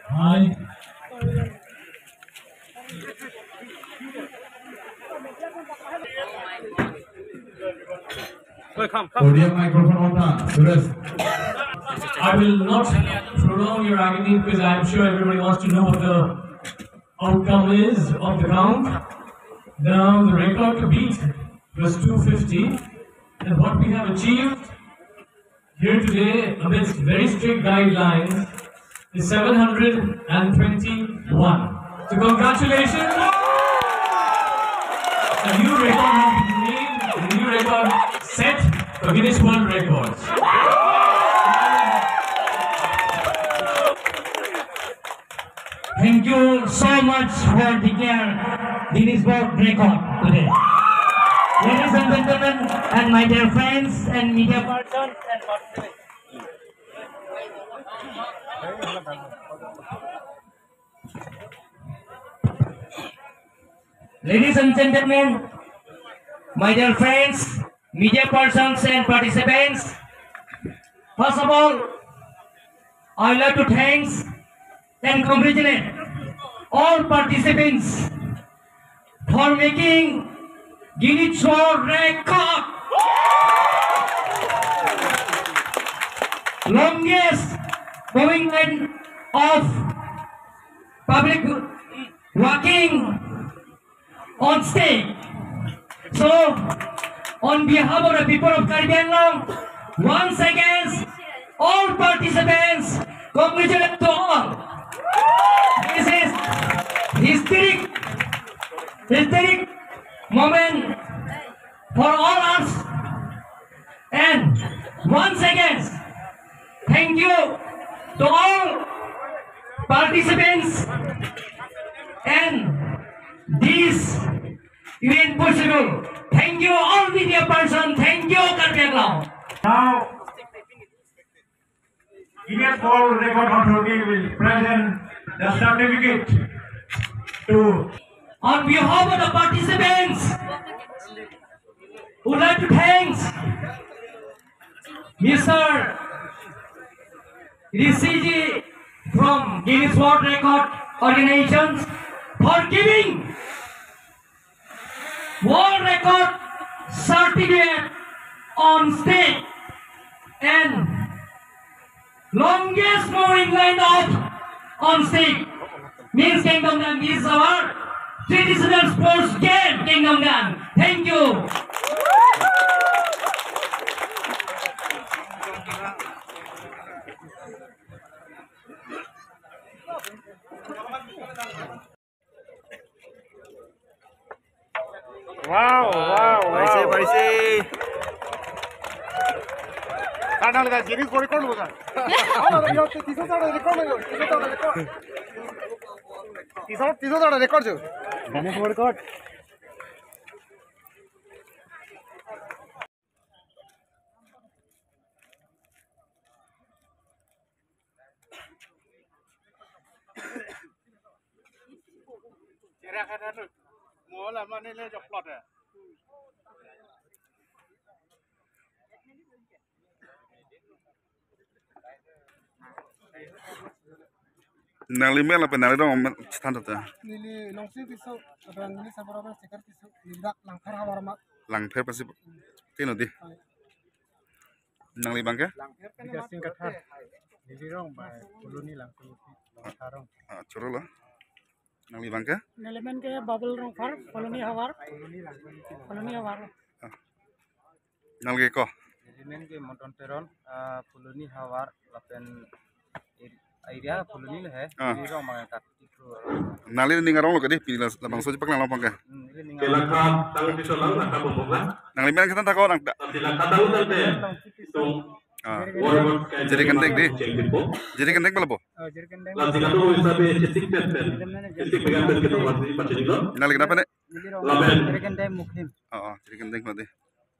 Hi. Podium microphone on. Suresh. I will not prolong your agony because I am sure everybody wants to know what the outcome is of the count. Now the record to beat was 250, and what we have achieved here today amidst very strict guidelines is 721. So congratulations! A new record has been made, a new record set for Guinness World Records. Thank you so much for declaring Guinness World Record today. Ladies and gentlemen, and my dear friends and media persons and participants. Ladies and gentlemen, my dear friends, media persons and participants, first of all, I would like to thank and congratulate all participants for making Guinness World Record. Longest moving line of public walking on stage. So, on behalf of the people of Caribbean Long, once again, all participants, congratulate to all. This is historic moment for all us. And once again, thank you to all participants and this event possible. Thank you all media person. Thank you Caribbean Long. Now, Guinness World Record Authority will present the certificate to. On behalf of the participants, would like to thank Mr. Rishiji from Guinness World Record Organizations for giving World Record certificate on stage and longest moving line of on stage means Kingdom Dam is our traditional sports game. Kingdom Dam, thank you. Wow. Paisi. Kadang lihat Guinness World Record bukan? Tiso ada record jo. Guinness World Record. Cerah kan tu. Mula mana le jok plot ya. Nali mel apa nali dong standar tu. Nili nongsi tisu, abang ini sabar sekar tisu, nilak langkar hawar mak. Langfer pasti tino di. Nali bangke? Tiga singkat har. Nili rong by koloni langkar langkarong. Curo lah. Nali bangke? Nelemen ke bubble rong far, koloni hawar. Koloni hawar. Nali ko? Nelemen ke monton teron, koloni hawar, lapen area koloni le hai. Nili rong mangai Nali ni ngarong lo kadi pilih labang soji pak nang bangke. Kelakar tangan pisau lang nakap pembuka. Nali mel kita tak kau nang. Tidak tahu nanti. Jadi kendek di. Jadi kendek bala bo. Lanti katu isabe cetik pet. Cetik pegang pet kita mati baca juga. Nali kenapa nek? Laben. Jadi kendek mati.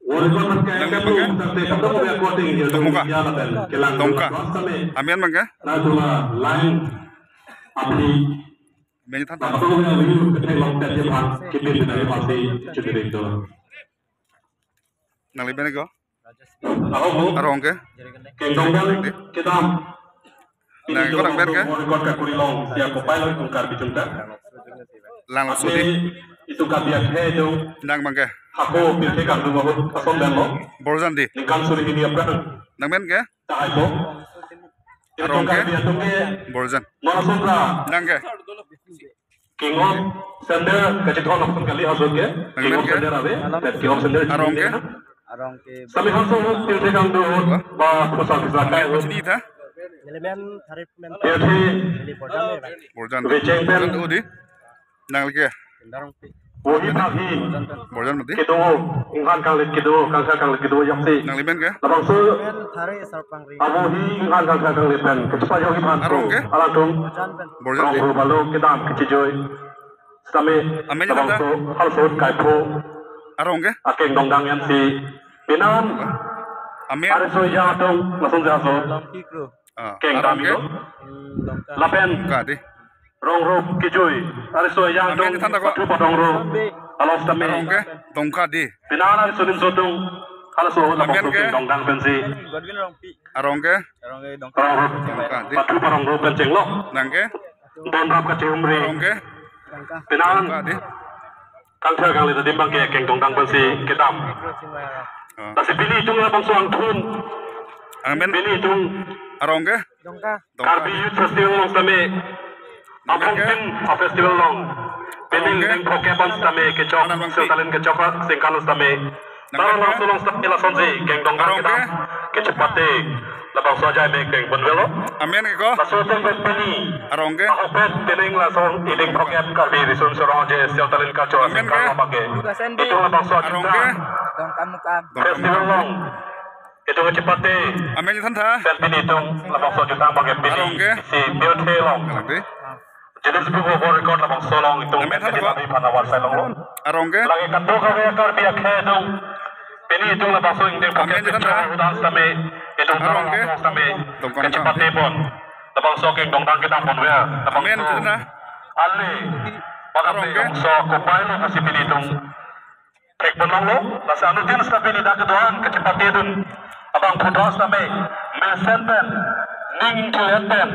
Warga makan kamu tapi kata mau ya kuating dia. Tongka. Kelang. Tongka. Amian bangke? Nadula lain. Abdi. Banyak tanah. Apa kau yang lebih ketemu dari bahan kibir dari pasti cedera itu. Nali bene ko? Ako Arong ke? Kengkong kita Nah, kau nak ber ke? Record ka kurilong siya ko pilot kung karbi junta. Lang sudi. Itu kabiak he do. Nang bang ke? Ako pilke ka du bahut asom bemo. Borjan di. Ningkan suri ini apa? Nang ben ke? Tahay po. Arong ke? Tungke. Borjan. Mga sobra. Nang ke? King of Sender kacithon option kali hasut ke. King of Sender ave. King of Sender. Arong ke? Arong ke Sami haso pilke ka du ba kusal bisa kay. Kuch di tha? elemen tarif men Pilke beli bodam me Borjan. Vijay pen. Borjan udi. Nang ke? darong pe Wohi pahi. Borjan mati. Kido inghan kang lit kido kang kang lit kido yapsi. Nang liben ke? Labang su men thare sarpang ri abohi inghan kang lit pen. Kecupa yogi pan. Arong ke? Alatung. jan pen Borjan di. Rong balo kedam kecijoy. Sami Amen labang janda. su halsut kai po. Arong ke? Akeng dongdang yan si Pinan. Amen. Are so ya tong langsung jaso. longki kru Ah, Keng arong dami ke? do. longka Lapen Ka di. rong ro kijoy. Are so ya Amen tong tanda ko. patu patong ro. Alos Arong tami. ke? Tongka di. Pinan are so din so tong halso labang Amen su ke? keng dongdang pensi. godwin rong pi Arong ke? arong ke dong Rong ro Tongka di. patu parong ro penceng lo. Nang ke? Don rap ka ciumri. Arong ke? longka Pinan Tongka di. kang thar kang lita dimbang ke keng dongdang pensi kedam. kru cimara Ah. Nasi pili tung labang suang thun. Amen. Pili tung Arong ke? dongka Tongka Karbi di. Youth Festival long sami. Abang pin a festival long. Pili ning Pokemon sami ke chok siltalin ke chok singkalos sami. Tarang lang sulong sa ila sonzi keng dongdang kita ke cepate labang soja me keng bonvelo. Amen ke ko? Pasutong bet pili. Arong ke? Ako pet tining la song iling Pokemon karbi risun sorong je siltalin ka chok Amen singkalos ke? pake. sendi Itu labang soja Arong kita. ke? dongka muka Festival long. Itu ke cepate. Amen je tha? Sen pili tung labang soja kita pake pili. Arong ke? Si beauty long. Nang di. Jenis buku ko record labang solong itu Amen, jadi halo, nabi panawar salong. Arong ke? Lagi kanto ka kaya karbiak he dong. Pini itu labang so indeng Amen, pakai jangan, picture ha? udan same. Itu Arong ke? tarong same. Dongkang Kecepat ka. pon. Labang so keng dongdang kita pon wea. Labang Amen, so. jangan, ha? Ali. Pada Arong ke? peng so ko pailo kasi pini itong trek bonong lo. Nasa ano din sa pini da kedoan kecepat dun. Abang pudas same. Mesen pen. Ning tulen pen.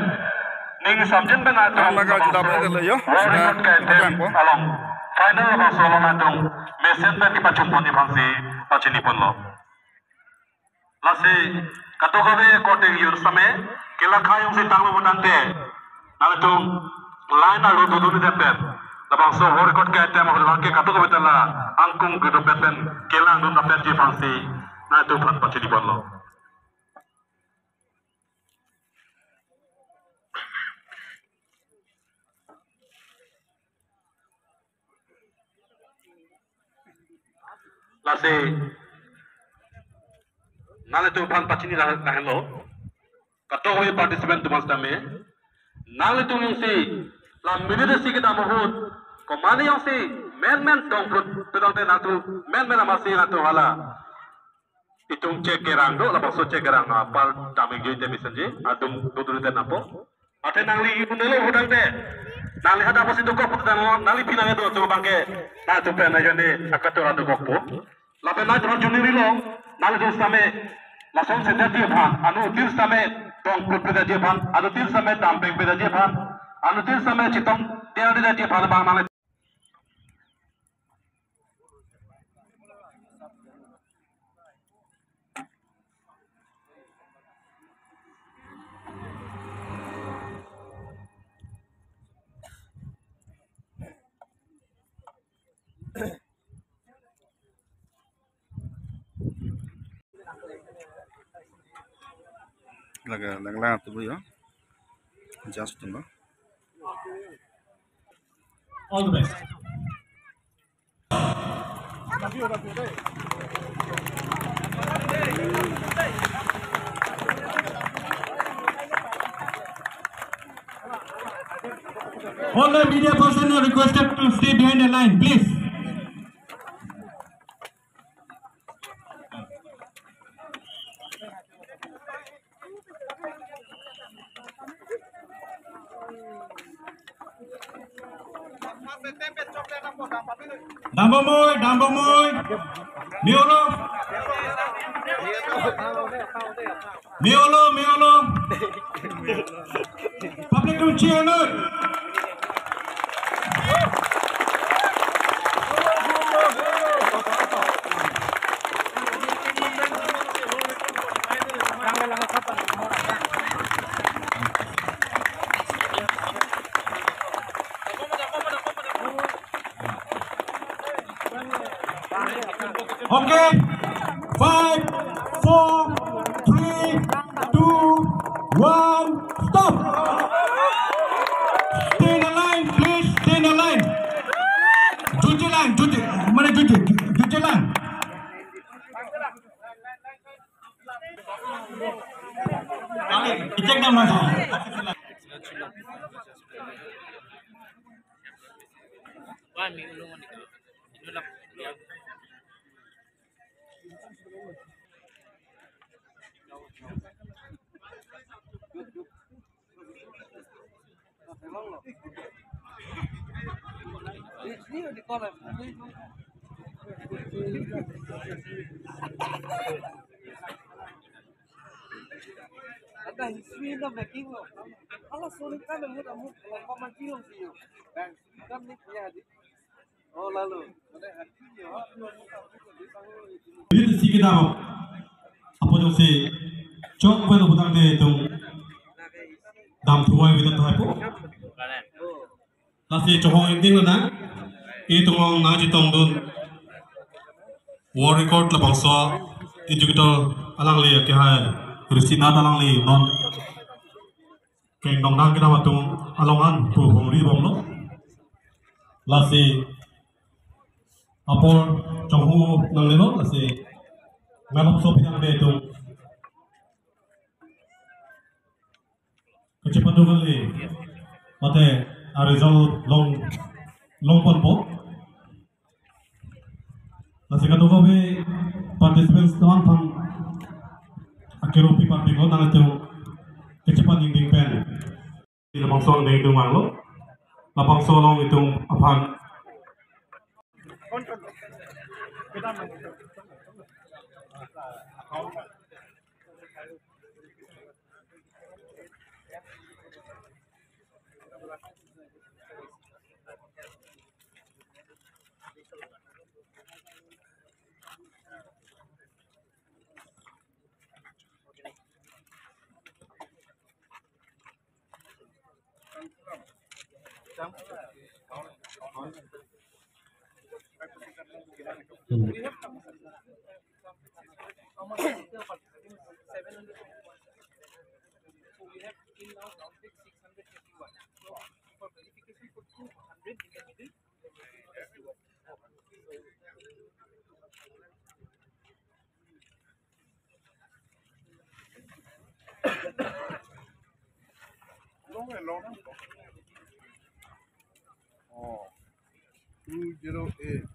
Ning samjin ben atong. Ang magal kita pala dala yo. Record kay Ayan po. along. Final ba solo natong mesen pen di pachumpon ni Bangsi pachini pon lo. Lasi katokabe koting yur same kila khayong si tanglo bodante. Nalitong line na luto dulu depet. Labang so record kay tema ko lang kay katokabe tala angkung gudo peten kilang dun dapet di Bangsi na ito pan pachini pon lo. Lasi nale tu pan pachini rahelo kato hoy participant tu mas tame nale tu yung si la minute si kita mohut ko mani yung si men tong pedal te natu men amasi natu hala itung cek kerang do la bakso cek kerang apal taming join te misenje adum dudul te napo ate nangli ibunelo hudang te nali hada pasi to kop dan nali pinang itu tu bangke na tu pe na jone akatura do koppo la pe na jone juni rilo nali tu same la son se dati bhan anu til same tong kut pe dati bhan anu til same tampeng pe dati bhan anu til same chitom dia dati bhan bang nali Laga lang tu yo. Just tu ba. All the best. All the media persons are requested to stay behind the line, please. Dambomoy, Miolo. Suci or not? Okay. 5, 4, 3, 2, 1, stop. Stay in the line, please. Stay in the line. Cuci line, cuci. Mana cuci? Cuci line. Cek nama saya. Ada history na making lo. Allah sulit kan amut kalau mancing lo sih. Dan kan ni punya di. Oh lalu. Ada hati ni. Ini sikit dah. Apa yang si cok pada budak dia itu dam tuai kita tu apa? Nasi cokong ending lah na. Itu orang naji tongdun. War record lah bangsa. Itu kita alang lihat kehal. Kristina dalang li non keng dong nang kita matung alongan tu hongri bom lo lasi apor chonghu nang le lo lasi melop so pinang de tu kecepatan kali mate result long pon po lasi katu ko be participants tuan pang akhirnya pipa pipa nang itu kecepatan dinding pen di lapang sol dinding mang lo lapang solong itu apaan Oh, 208.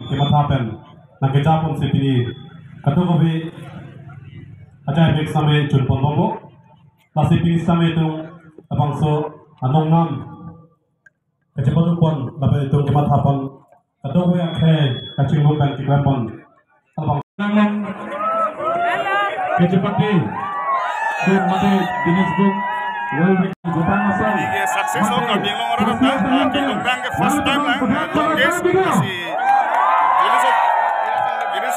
Kematapan nak kecapun sepini katu kopi aja efek sampai jurpon bombo pasti pilih sampai itu abangso anong nam kecepatan pun dapat itu kematapan katu kopi akhir kacing bukan kekerapan abang namang kecepatan dan mati dinis book will be Jepang asal. Ini sukses orang yang orang orang Kilograng ke first time lah, longest si Guinness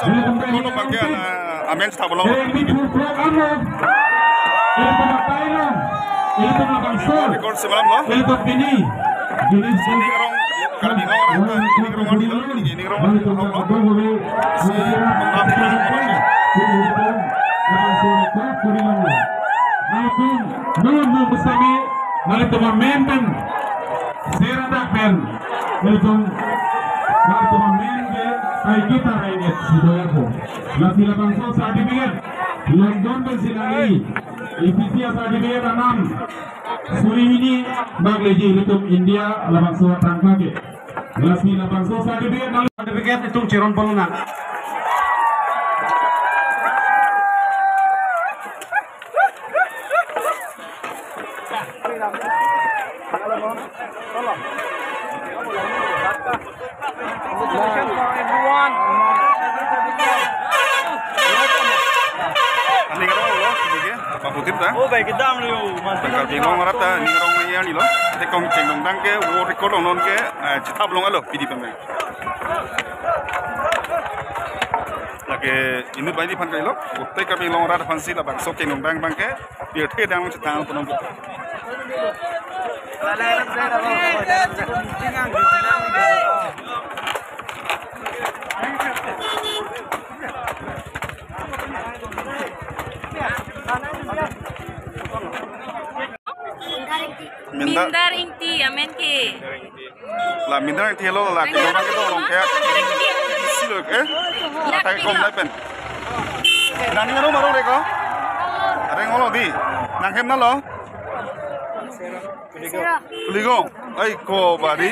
lo bangke amen sa bolong. Record semalam lo. Ini ngerong kalau di ngerong ini ngerong di lo ini ngerong si London bersinari, Ifisia certificate 6. Suri ini bagleji hidup India labang surat tangka ke. Lasmi labang surat certificate itu ciron pengunang. Ani ngerong lo, sige, paputin ta. Oh baik kita ambil Kalau bingung rata, ni ngerong yang ni lo. Tekong cendong dang ke, wo record onon ke, cita belum alo, pidi pemeng. Lagi ini bayi di pantai lo, utai kami long rata pansi lah bang, so cendong dang bang ke, biar teh dang cita penon ke. Mindar inti amen ke. Lah mindar inti lo lah, cendong dang kita long kayak siluk tak kom lepen. Nani ngerong marong reko, ada ngolo di, nangkem na lo. Kuligong, ay ko bari.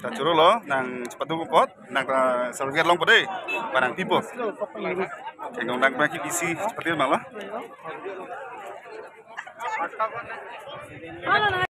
Cacuro lo, nang sepatu kupot, nang sarungket long pede, barang tipe. Cendong dang bagi bisi seperti itu malah. Halo.